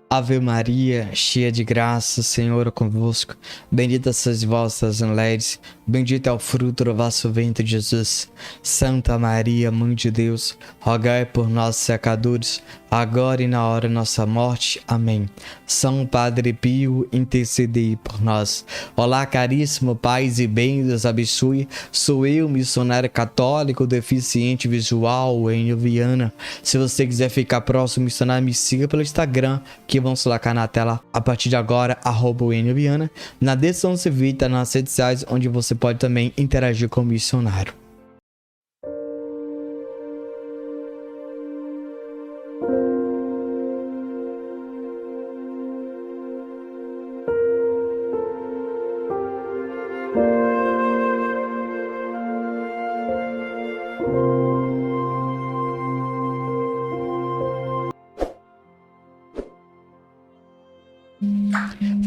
Ave Maria, cheia de graça, o Senhor é convosco. Bendita sois vós entre as mulheres, bendito é o fruto do vosso ventre, Jesus. Santa Maria, Mãe de Deus, rogai por nós, pecadores, agora e na hora de nossa morte. Amém. São Padre Pio, intercedei por nós. Olá, caríssimo, paz e bem, Deus abençoe. Sou eu, missionário católico, deficiente visual, em Viana. Se você quiser ficar próximo, missionário, me siga pelo Instagram, que vão se colocar na tela a partir de agora, @Viana. Na descrição desse vídeo, tá nas redes sociais, onde você pode também interagir com o missionário.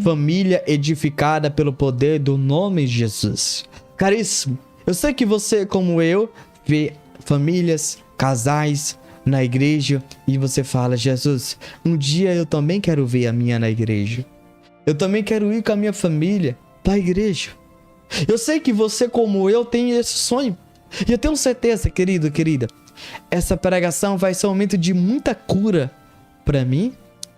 Família edificada pelo poder do nome de Jesus. Caríssimo, eu sei que você, como eu, vê famílias, casais na igreja e você fala: Jesus, um dia eu também quero ver a minha na igreja. Eu também quero ir com a minha família para a igreja. Eu sei que você, como eu, tem esse sonho. E eu tenho certeza, querido, querida, essa pregação vai ser um momento de muita cura para mim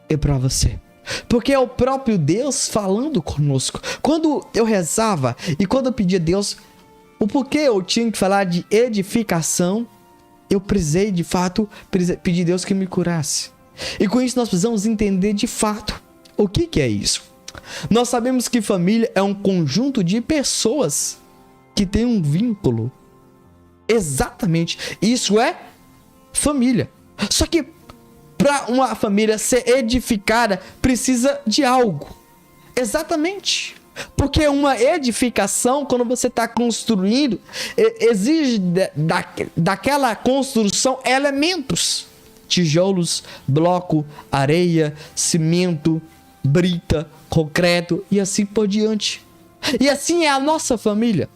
e para você. Porque é o próprio Deus falando conosco. Quando eu rezava e quando eu pedia a Deus o porquê eu tinha que falar de edificação, eu precisei de fato pedir a Deus que me curasse. E com isso nós precisamos entender de fato o que é isso. Nós sabemos que família é um conjunto de pessoas que tem um vínculo. Exatamente, isso é família. Só que para uma família ser edificada, precisa de algo. Exatamente. Porque uma edificação, quando você está construindo, exige daquela construção elementos. Tijolos, bloco, areia, cimento, brita, concreto e assim por diante. E assim é a nossa família.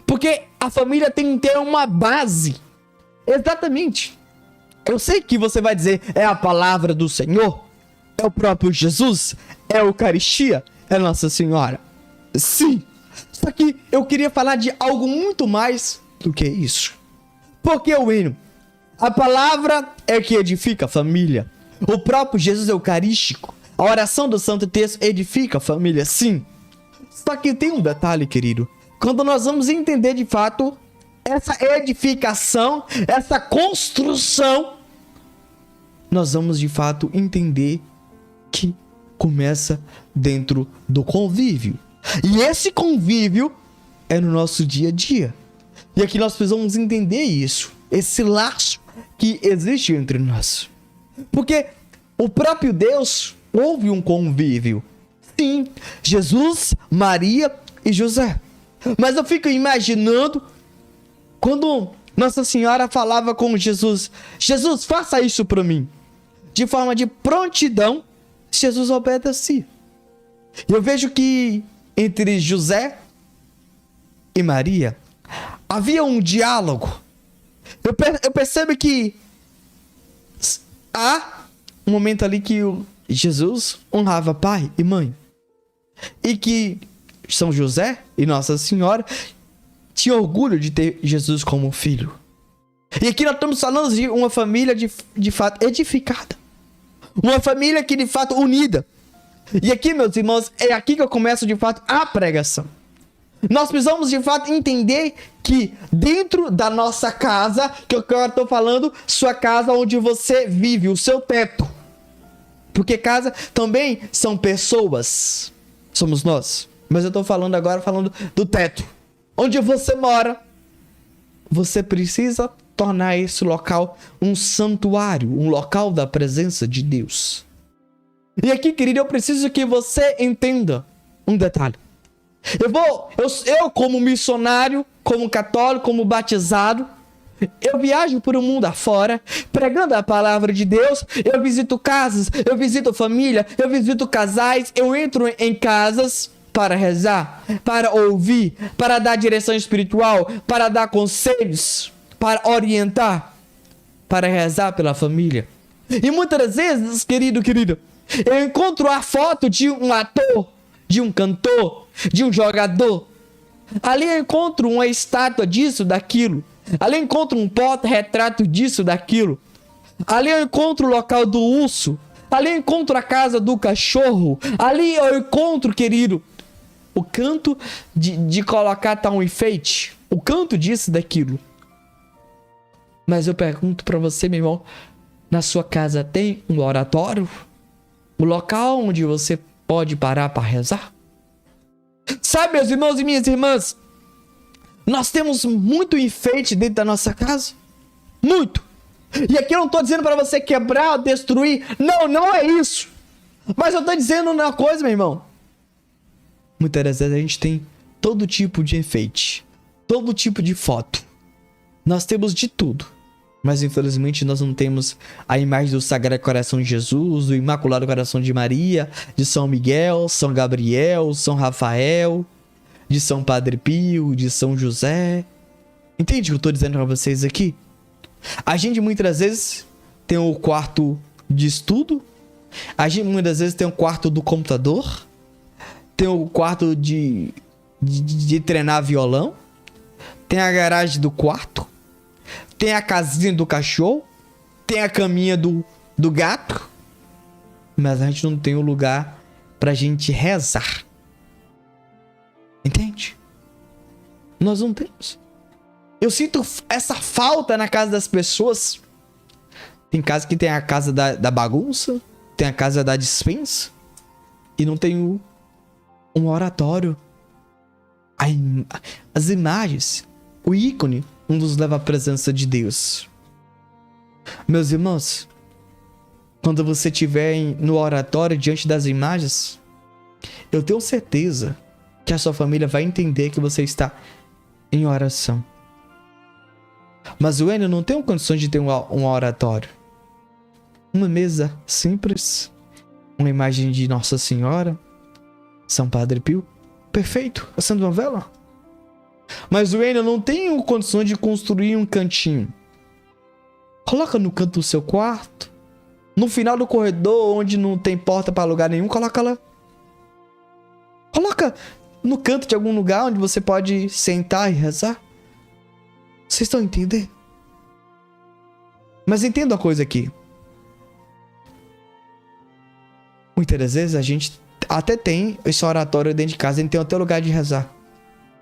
Porque a família tem que ter uma base. Exatamente. Eu sei que você vai dizer, é a palavra do Senhor, é o próprio Jesus, é a Eucaristia, é Nossa Senhora. Sim, só que eu queria falar de algo muito mais do que isso. Porque o hino, a palavra é que edifica a família. O próprio Jesus Eucarístico, a oração do Santo Texto edifica a família, sim. Só que tem um detalhe, querido. Quando nós vamos entender de fato essa edificação, essa construção, nós vamos de fato entender que começa dentro do convívio. E esse convívio é no nosso dia a dia. E aqui nós precisamos entender isso, esse laço que existe entre nós. Porque o próprio Deus houve um convívio. Sim, Jesus, Maria e José. Mas eu fico imaginando quando Nossa Senhora falava com Jesus: Jesus, faça isso para mim. De forma de prontidão, Jesus obedecia. Eu vejo que entre José e Maria havia um diálogo. Eu percebo que há um momento ali que Jesus honrava pai e mãe. E que São José e Nossa Senhora tinha orgulho de ter Jesus como filho. E aqui nós estamos falando de uma família de fato edificada. Uma família que de fato unida. E aqui, meus irmãos, é aqui que eu começo de fato a pregação. Nós precisamos de fato entender que dentro da nossa casa, que eu estou falando, sua casa onde você vive, o seu teto. Porque casa também são pessoas. Somos nós. Mas eu estou falando agora do teto. Onde você mora, você precisa tornar esse local um santuário, um local da presença de Deus. E aqui, querido, eu preciso que você entenda um detalhe. Eu como missionário, como católico, como batizado, eu viajo por um mundo afora, pregando a palavra de Deus. Eu visito casas, eu visito família, eu visito casais, eu entro em casas para rezar, para ouvir, para dar direção espiritual, para dar conselhos, para orientar, para rezar pela família. E muitas vezes, querido, Eu encontro a foto de um ator, de um cantor, de um jogador. Ali eu encontro uma estátua disso, daquilo. Ali eu encontro um porta-retrato disso, daquilo. Ali eu encontro o local do urso. Ali eu encontro a casa do cachorro. Ali eu encontro, querido, o canto de colocar tal um enfeite. O canto disso, daquilo. Mas eu pergunto pra você, meu irmão, na sua casa tem um oratório? O local onde você pode parar para rezar? Sabe, meus irmãos e minhas irmãs, nós temos muito enfeite dentro da nossa casa. Muito. E aqui eu não estou dizendo para você quebrar, destruir. Não, não é isso. Mas eu estou dizendo uma coisa, meu irmão. Muitas vezes a gente tem todo tipo de enfeite, todo tipo de foto. Nós temos de tudo. Mas infelizmente nós não temos a imagem do Sagrado Coração de Jesus, do Imaculado Coração de Maria, de São Miguel, São Gabriel, São Rafael, de São Padre Pio, de São José. Entende o que eu estou dizendo para vocês aqui? A gente muitas vezes tem o quarto de estudo, a gente muitas vezes tem o quarto do computador, tem o quarto de treinar violão, tem a garagem do quarto, tem a casinha do cachorro, tem a caminha do gato, mas a gente não tem o lugar pra gente rezar. Entende? Nós não temos. Eu sinto essa falta na casa das pessoas. Tem casa que tem a casa da bagunça, tem a casa da dispensa, e não tem um oratório. As imagens, o ícone, nos leva à presença de Deus. Meus irmãos, quando você estiver no oratório diante das imagens, eu tenho certeza que a sua família vai entender que você está em oração. Mas o Enio não tem condições de ter um oratório. Uma mesa simples, uma imagem de Nossa Senhora, São Padre Pio, perfeito, acende uma vela. Mas o Enio não tem condições de construir um cantinho. Coloca no canto do seu quarto, no final do corredor onde não tem porta para lugar nenhum, coloca lá. Coloca no canto de algum lugar onde você pode sentar e rezar. Vocês estão entendendo? Mas entenda uma coisa aqui. Muitas vezes a gente até tem esse oratório dentro de casa, a gente tem até lugar de rezar.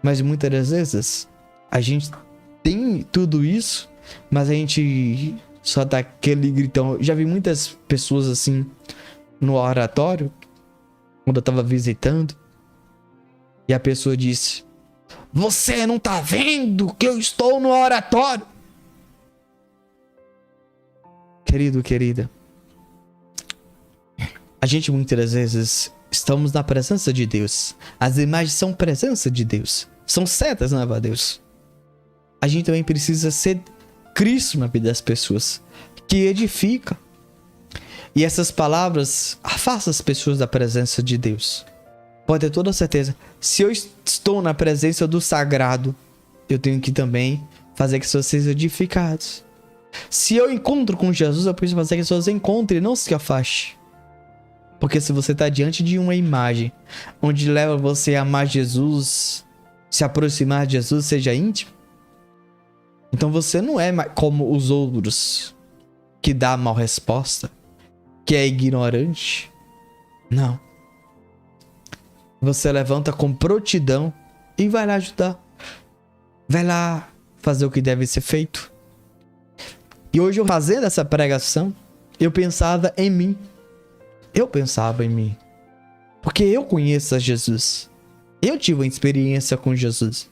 Mas muitas das vezes a gente tem tudo isso, mas a gente só dá aquele gritão. Já vi muitas pessoas assim no oratório, quando eu tava visitando, e a pessoa disse: "Você não tá vendo que eu estou no oratório?" Querido, querida, a gente muitas das vezes estamos na presença de Deus. As imagens são presença de Deus. São setas, não é, Deus? A gente também precisa ser Cristo na vida das pessoas, que edifica. E essas palavras afastam as pessoas da presença de Deus. Pode ter toda certeza. Se eu estou na presença do sagrado, eu tenho que também fazer que as pessoas sejam edificadas. Se eu encontro com Jesus, eu preciso fazer que as pessoas encontrem e não se afastem. Porque se você está diante de uma imagem onde leva você a amar Jesus, se aproximar de Jesus, seja íntimo, então você não é como os outros, que dá mal resposta, que é ignorante. Não. Você levanta com prontidão e vai lá ajudar. Vai lá fazer o que deve ser feito. E hoje, eu fazendo essa pregação, eu pensava em mim. Eu pensava em mim. Porque eu conheço a Jesus. Eu tive uma experiência com Jesus.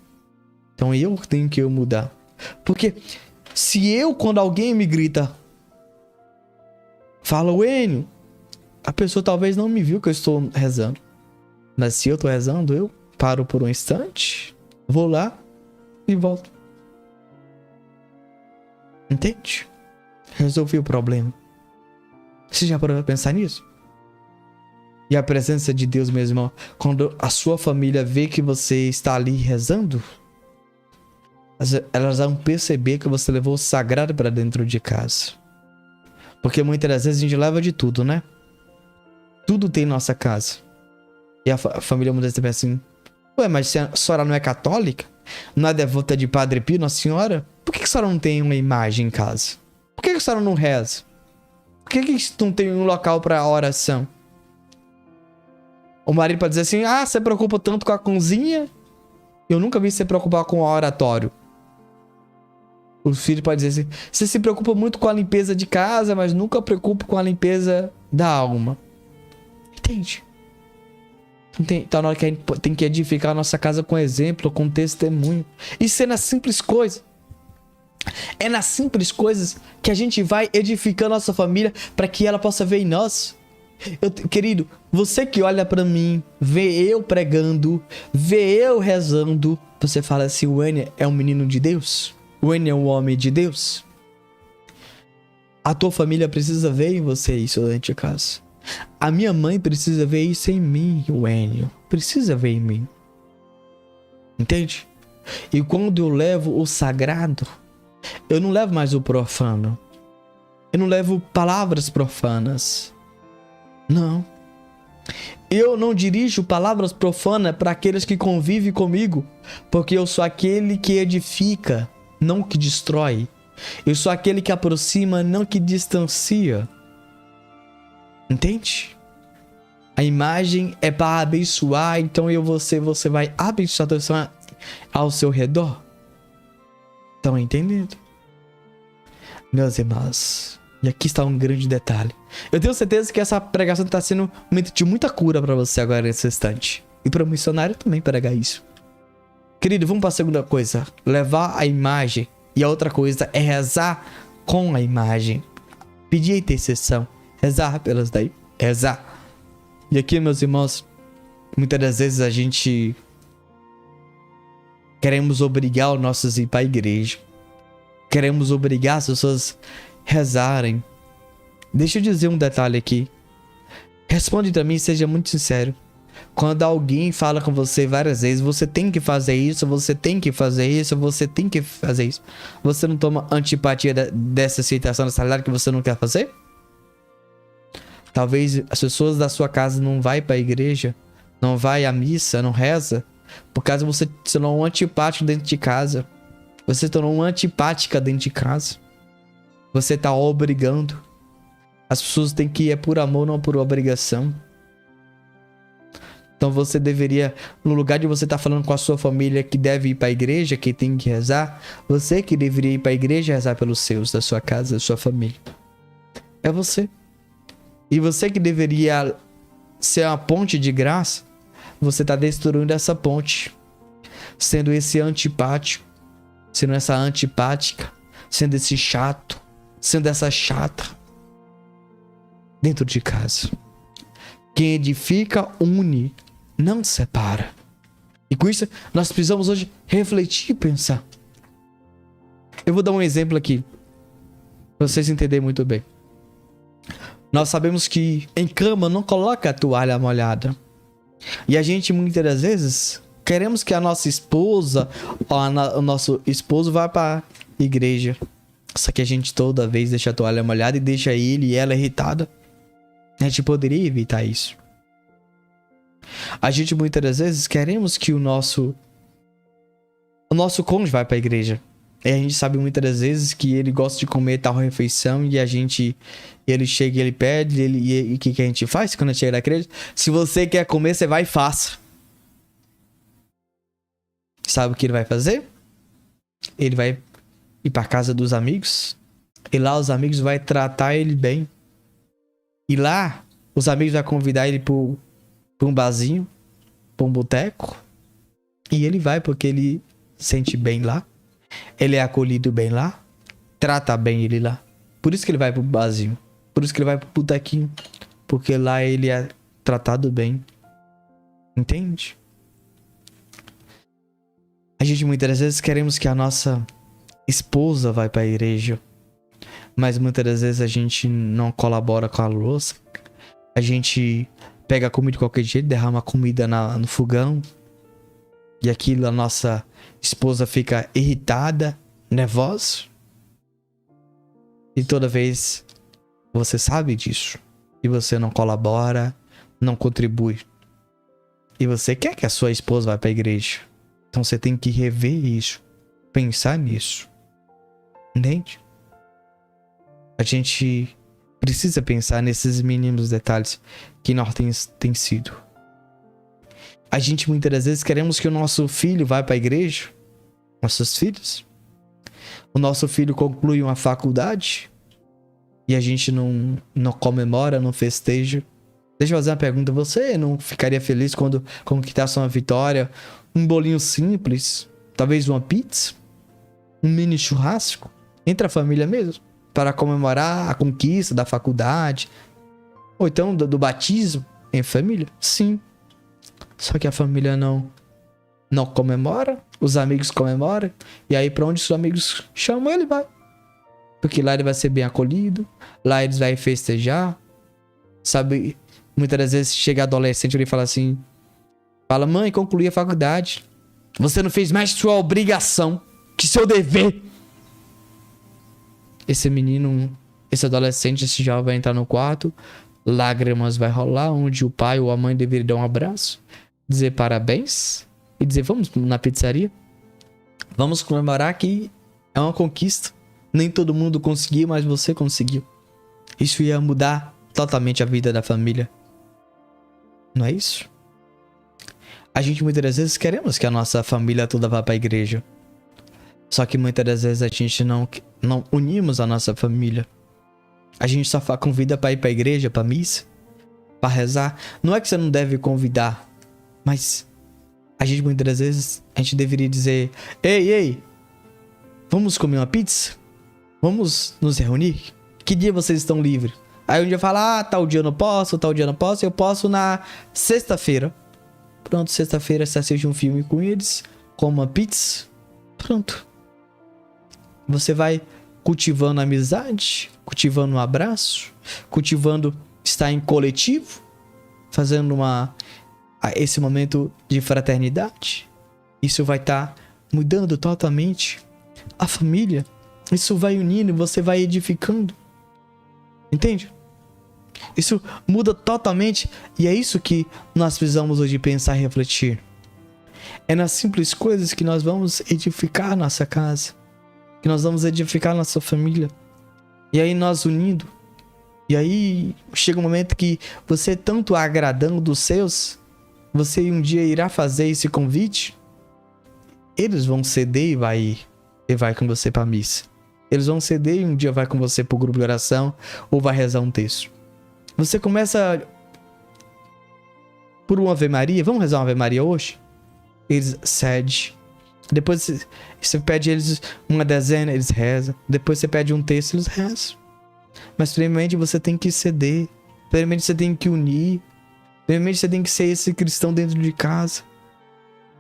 Então eu tenho que mudar. Porque se eu, quando alguém me grita, fala, "O Enio", a pessoa talvez não me viu que eu estou rezando. Mas se eu estou rezando, eu paro por um instante, vou lá e volto. Entende? Resolvi o problema. Você já parou pra pensar nisso? E a presença de Deus, meu irmão, quando a sua família vê que você está ali rezando, elas vão perceber que você levou o sagrado para dentro de casa. Porque muitas das vezes a gente leva de tudo, né? tudo tem em nossa casa. E a família muitas vezes pensa assim: ué, mas se a senhora não é católica? Não é devota de Padre Pio, Nossa Senhora? Por que a senhora não tem uma imagem em casa? Por que a senhora não reza? Por que não tem um local para oração? O marido pode dizer assim: ah, você preocupa tanto com a cozinha? Eu nunca vi você preocupar com o oratório. O filho pode dizer assim: você se preocupa muito com a limpeza de casa, mas nunca preocupa com a limpeza da alma. Entende? Então na hora que a gente tem que edificar a nossa casa com exemplo, com testemunho. Isso é na simples coisa. É nas simples coisas que a gente vai edificar a nossa família para que ela possa ver em nós. Querido, você que olha pra mim, vê eu pregando, vê eu rezando, você fala assim: o Enio é um menino de Deus? O Enio é um homem de Deus? A tua família precisa ver em você isso dentro de casa. A minha mãe precisa ver isso em mim, o Enio. Precisa ver em mim. Entende? E quando eu levo o sagrado, eu não levo mais o profano. Eu não levo palavras profanas. Não. Eu não dirijo palavras profanas para aqueles que convivem comigo, porque eu sou aquele que edifica, não que destrói. Eu sou aquele que aproxima, não que distancia. Entende? A imagem é para abençoar, então você vai abençoar a pessoa ao seu redor. Estão entendendo? Meus irmãos, e aqui está um grande detalhe. Eu tenho certeza que essa pregação está sendo um momento de muita cura para você agora nesse instante. E para o missionário também pregar isso. Querido, vamos para a segunda coisa. Levar a imagem. E a outra coisa é rezar com a imagem. Pedir a intercessão. Rezar pelas daí. Rezar. E aqui, meus irmãos, muitas das vezes a gente queremos obrigar os nossos a ir para a igreja. Queremos obrigar as pessoas a rezarem. Deixa eu dizer um detalhe aqui. Responde pra mim, seja muito sincero. Quando alguém fala com você várias vezes: você tem que fazer isso, você tem que fazer isso, você tem que fazer isso. Você não toma antipatia dessa situação, dessa realidade que você não quer fazer? Talvez as pessoas da sua casa não vai pra igreja, não vai à missa, não reza, por causa você se tornou um antipático dentro de casa. Você se tornou uma antipática dentro de casa. Você tá obrigando. As pessoas têm que ir por amor, não por obrigação. Então você deveria, no lugar de você estar falando com a sua família que deve ir para a igreja, que tem que rezar, você que deveria ir para a igreja e rezar pelos seus, da sua casa, da sua família. É você. E você que deveria ser uma ponte de graça, você está destruindo essa ponte. Sendo esse antipático, sendo essa antipática, sendo esse chato, sendo essa chata. Dentro de casa. Quem edifica, une, não separa. E com isso, nós precisamos hoje refletir e pensar. Eu vou dar um exemplo aqui, para vocês entenderem muito bem. Nós sabemos que em cama não coloca a toalha molhada. E a gente, muitas das vezes, queremos que a nossa esposa, ou o nosso esposo vá para a igreja. Só que a gente toda vez deixa a toalha molhada e deixa ele e ela irritada. A gente poderia evitar isso. A gente muitas das vezes queremos que o nosso cônjuge vá para a igreja. E a gente sabe muitas das vezes que ele gosta de comer tal refeição e ele chega e ele pede, e o que a gente faz quando chega na igreja? Se você quer comer, você vai e faça. Sabe o que ele vai fazer? Ele vai ir para casa dos amigos e lá os amigos vão tratar ele bem. E lá, os amigos vão convidar ele para um barzinho, para um boteco. E ele vai porque ele se sente bem lá. Ele é acolhido bem lá. Trata bem ele lá. Por isso que ele vai pro barzinho. Por isso que ele vai pro botequinho. Porque lá ele é tratado bem. Entende? A gente muitas vezes queremos que a nossa esposa vá para a igreja. Mas muitas das vezes a gente não colabora com a louça. A gente pega a comida de qualquer jeito, derrama a comida no fogão. E aquilo a nossa esposa fica irritada, nervosa. E toda vez você sabe disso. E você não colabora, não contribui. E você quer que a sua esposa vá para a igreja. Então você tem que rever isso. Pensar nisso. Entende? A gente precisa pensar nesses mínimos detalhes que nós tem sido. A gente muitas das vezes queremos que o nosso filho vá para a igreja. Nossos filhos. O nosso filho conclui uma faculdade. E a gente não comemora, não festeja. Deixa eu fazer uma pergunta. Você não ficaria feliz quando conquistasse uma vitória? Um bolinho simples? Talvez uma pizza? Um mini churrasco? Entre a família mesmo? Para comemorar a conquista da faculdade? Ou então do batismo em família? Sim. Só que a família não comemora. Os amigos comemoram. E aí pra onde os amigos chamam, ele vai. Porque lá ele vai ser bem acolhido. Lá eles vão festejar. Sabe, muitas das vezes chega adolescente e fala assim. Fala, mãe, concluí a faculdade. Você não fez mais sua obrigação. Que seu dever. Esse menino, esse adolescente, esse jovem vai entrar no quarto. Lágrimas vai rolar. Onde o pai ou a mãe deveriam dar um abraço. Dizer parabéns. E dizer, vamos na pizzaria. Vamos comemorar que é uma conquista. Nem todo mundo conseguiu, mas você conseguiu. Isso ia mudar totalmente a vida da família. Não é isso? A gente muitas das vezes queremos que a nossa família toda vá para a igreja. Só que muitas das vezes a gente não unimos a nossa família. A gente só convida para ir para a igreja, para a missa, para rezar. Não é que você não deve convidar, mas a gente muitas das vezes a gente deveria dizer: ei, vamos comer uma pizza? Vamos nos reunir? Que dia vocês estão livres? Aí um dia fala, tal dia eu não posso, tal dia eu não posso. Eu posso na sexta-feira. Pronto, sexta-feira você assiste um filme com eles, come uma pizza. Pronto. Você vai cultivando amizade, cultivando um abraço, cultivando estar em coletivo, fazendo esse momento de fraternidade. Isso vai estar mudando totalmente a família. Isso vai unindo, você vai edificando. Entende? Isso muda totalmente. E é isso que nós precisamos hoje pensar e refletir. É nas simples coisas que nós vamos edificar nossa casa. Que nós vamos edificar nossa família. E aí nós unindo. E aí chega um momento que você tanto agradando os seus, você um dia irá fazer esse convite. Eles vão ceder e vai com você para a missa. Eles vão ceder e um dia vai com você pro grupo de oração ou vai rezar um texto. Você começa por uma Ave Maria. Vamos rezar uma Ave Maria hoje? Eles cedem. Depois você pede eles uma dezena, eles rezam. Depois você pede um texto, eles rezam. Mas primeiramente você tem que ceder. Primeiramente você tem que unir. Primeiramente você tem que ser esse cristão dentro de casa.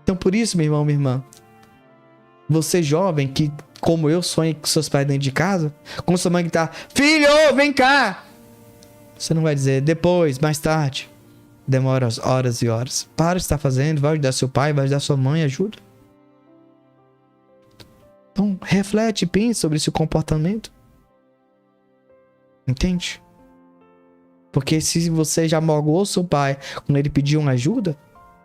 Então por isso, meu irmão, minha irmã, você jovem que, como eu, sonha com seus pais dentro de casa, com sua mãe que tá, filho, vem cá! Você não vai dizer, depois, mais tarde. Demora horas e horas. Para o que está fazendo, vai ajudar seu pai, vai ajudar sua mãe, ajuda. Então, reflete, pense sobre esse comportamento. Entende? Porque se você já magoou seu pai quando ele pediu uma ajuda,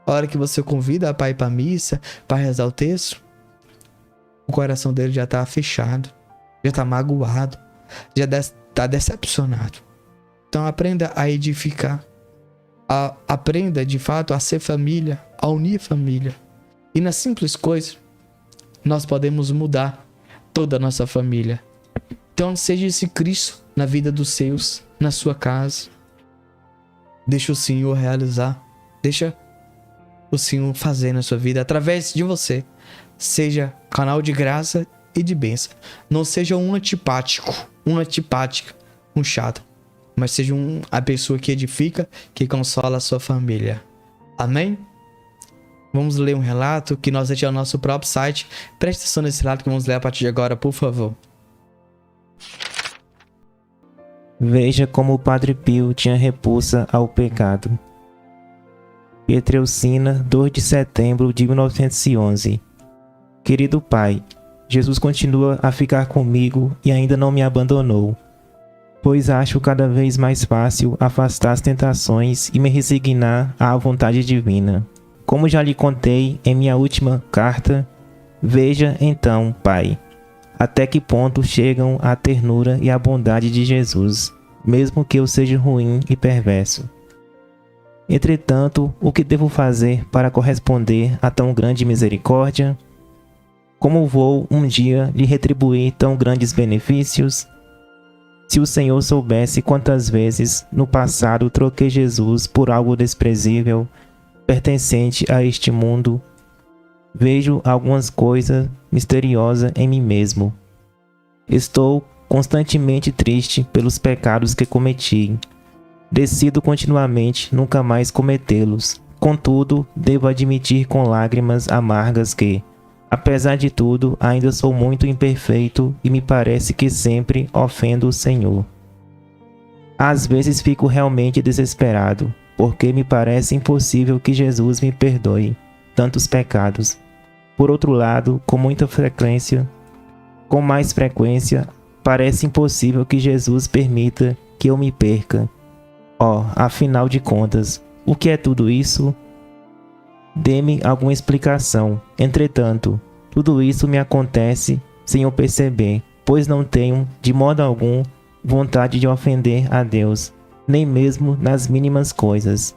a hora que você convida para ir para a missa, para rezar o texto, o coração dele já está fechado, já está magoado, já está decepcionado. Então aprenda a edificar, aprenda de fato a ser família, a unir família. E nas simples coisas, nós podemos mudar toda a nossa família. Então seja esse Cristo na vida dos seus, na sua casa. Deixa o Senhor realizar, deixa o Senhor fazer na sua vida através de você. Seja canal de graça e de bênção. Não seja um antipático, um chato. Mas seja a pessoa que edifica, que consola a sua família. Amém? Vamos ler um relato que nós deixamos no nosso próprio site. Preste atenção nesse relato que vamos ler a partir de agora, por favor. Veja como o Padre Pio tinha repulsa ao pecado. Pietrelcina, 2 de setembro de 1911. Querido Pai, Jesus continua a ficar comigo e ainda não me abandonou. pois acho cada vez mais fácil afastar as tentações e me resignar à vontade divina. Como já lhe contei em minha última carta, veja então, Pai, até que ponto chegam a ternura e a bondade de Jesus, mesmo que eu seja ruim e perverso. Entretanto, o que devo fazer para corresponder a tão grande misericórdia? Como vou um dia lhe retribuir tão grandes benefícios? Se o Senhor soubesse quantas vezes no passado troquei Jesus por algo desprezível, pertencente a este mundo, vejo algumas coisas misteriosas em mim mesmo. Estou constantemente triste pelos pecados que cometi. Decido continuamente nunca mais cometê-los. Contudo, devo admitir com lágrimas amargas que, apesar de tudo, ainda sou muito imperfeito e me parece que sempre ofendo o Senhor. Às vezes fico realmente desesperado, porque me parece impossível que Jesus me perdoe tantos pecados. Por outro lado, com mais frequência, parece impossível que Jesus permita que eu me perca. Afinal de contas, o que é tudo isso? Dê-me alguma explicação. Entretanto, tudo isso me acontece sem eu perceber, pois não tenho, de modo algum, vontade de ofender a Deus, nem mesmo nas mínimas coisas.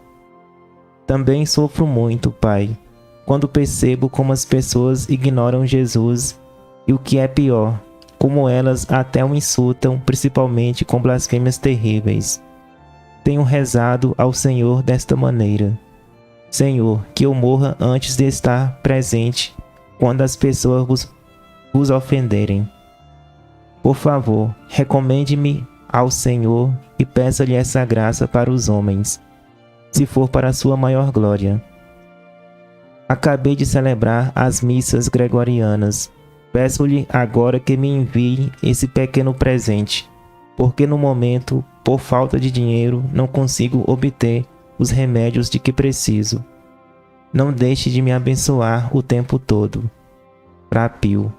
Também sofro muito, Pai, quando percebo como as pessoas ignoram Jesus e, o que é pior, como elas até o insultam, principalmente com blasfêmias terríveis. Tenho rezado ao Senhor desta maneira: Senhor, que eu morra antes de estar presente quando as pessoas vos ofenderem. Por favor, recomende-me ao Senhor e peça-lhe essa graça para os homens, se for para a sua maior glória. Acabei de celebrar as missas gregorianas. Peço-lhe agora que me envie esse pequeno presente, porque no momento, por falta de dinheiro, não consigo obter os remédios de que preciso. Não deixe de me abençoar o tempo todo. Fra Pio.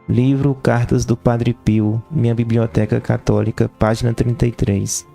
Livro Cartas do Padre Pio, minha Biblioteca Católica, página 33.